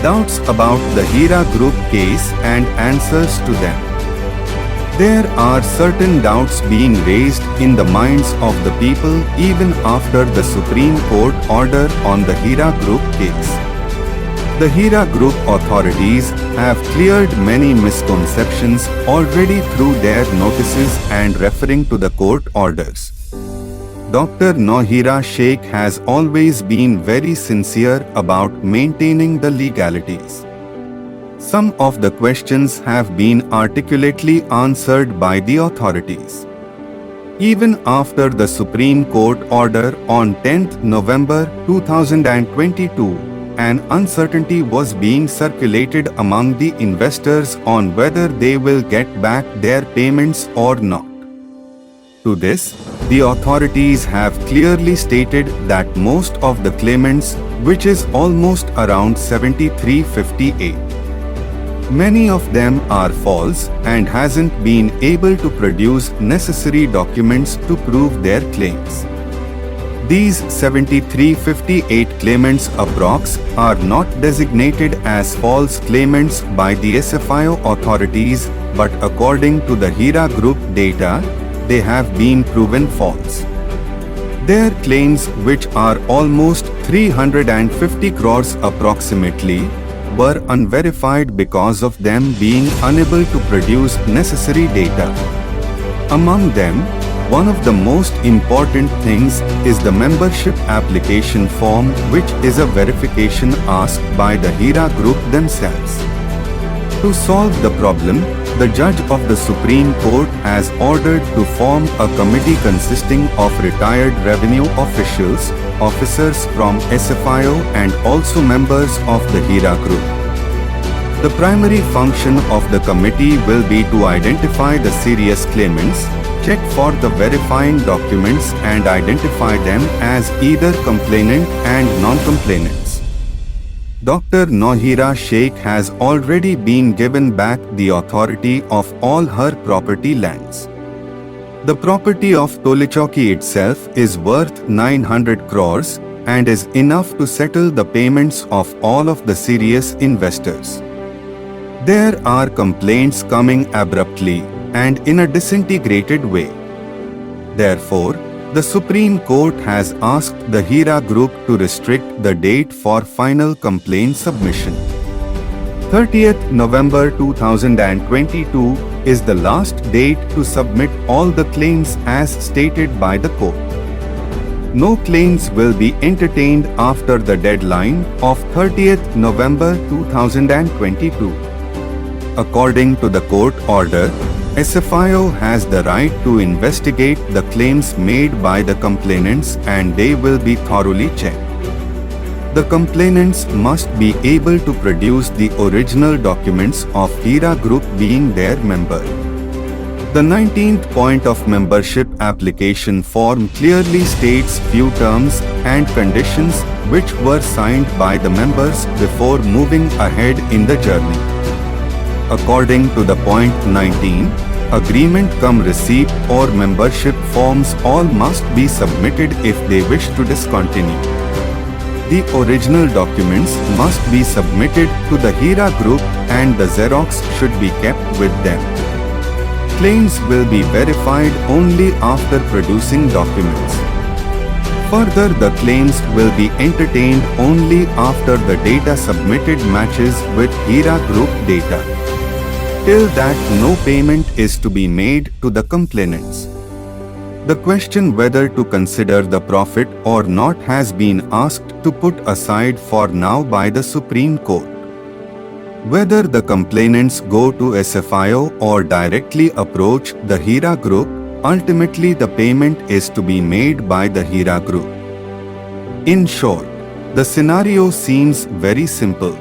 doubts about the Heera Group case and answers to them. There are certain doubts being raised in the minds of the people even after the Supreme Court order on the Heera Group case. The Heera Group authorities have cleared many misconceptions already through their notices and referring to the court orders. Dr Nowhera Shaik has always been very sincere about maintaining the legalities. Some of the questions have been articulately answered by the authorities. Even after the Supreme Court order on 10th November 2022, an uncertainty was being circulated among the investors on whether they will get back their payments or not. To this, the authorities have clearly stated that most of the claimants, which is almost around 7358, many of them are false and hasn't been able to produce necessary documents to prove their claims. These 7358 claimants approx are not designated as false claimants by the SFIO authorities, but according to the Heera Group data, they have been proven false. Their claims, which are almost 350 crores approximately, were unverified because of them being unable to produce necessary data. Among them, one of the most important things is the membership application form, which is a verification asked by the Heera Group themselves. To solve the problem, the judge of the Supreme Court has ordered to form a committee consisting of retired revenue officials, officers from SFIO and also members of the Heera Group. The primary function of the committee will be to identify the serious claimants, check for the verifying documents and identify them as either complainant and non-complainants. Dr Nowhera Shaik has already been given back the authority of all her property lands. The property of Tolichowki itself is worth 900 crores and is enough to settle the payments of all of the serious investors. There are complaints coming abruptly and in a disintegrated way. Therefore, the Supreme Court has asked the Heera Group to restrict the date for final complaint submission. 30th November 2022 is the last date to submit all the claims as stated by the court. No claims will be entertained after the deadline of 30th November 2022. According to the court order, SFIO has the right to investigate the claims made by the complainants and they will be thoroughly checked. The complainants must be able to produce the original documents of Heera Group being their member. The 19th point of membership application form clearly states few terms and conditions which were signed by the members before moving ahead in the journey. According to the point 19, agreement cum receipt or membership forms all must be submitted if they wish to discontinue. The original documents must be submitted to the Heera Group and the Xerox should be kept with them. Claims will be verified only after producing documents. Further, the claims will be entertained only after the data submitted matches with Heera Group data. Till that, no payment is to be made to the complainants. The question whether to consider the profit or not has been asked to put aside for now by the Supreme Court. Whether the complainants go to SFIO or directly approach the Heera Group, ultimately the payment is to be made by the Heera Group. In short, the scenario seems very simple.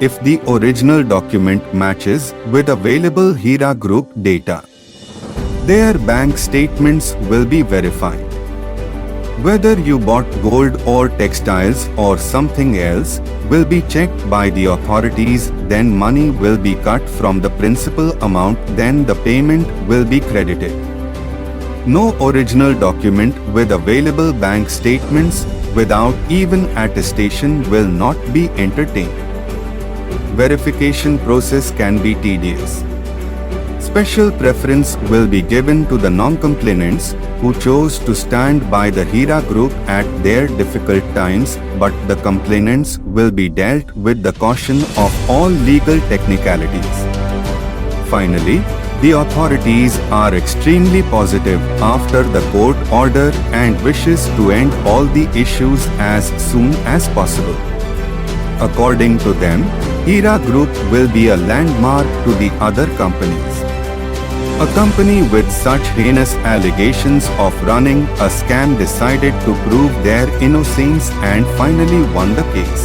If the original document matches with available Heera Group data, their bank statements will be verified. Whether you bought gold or textiles or something else will be checked by the authorities, then money will be cut from the principal amount, then the payment will be credited. No original document with available bank statements without even attestation will not be entertained. Verification process can be tedious. Special preference will be given to the non-complainants who chose to stand by the Heera Group at their difficult times, but the complainants will be dealt with the caution of all legal technicalities. Finally, the authorities are extremely positive after the court order and wishes to end all the issues as soon as possible. According to them, Heera Group will be a landmark to the other companies. A company with such heinous allegations of running a scam decided to prove their innocence and finally won the case.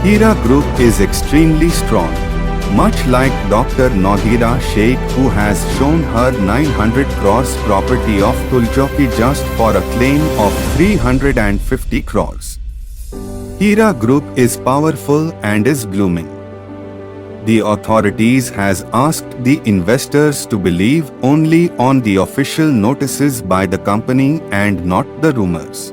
Heera Group is extremely strong, much like Dr Nowhera Shaik, who has shown her 900 crores property of Tolichowki just for a claim of 350 crores. Heera Group is powerful and is blooming. The authorities has asked the investors to believe only on the official notices by the company and not the rumors.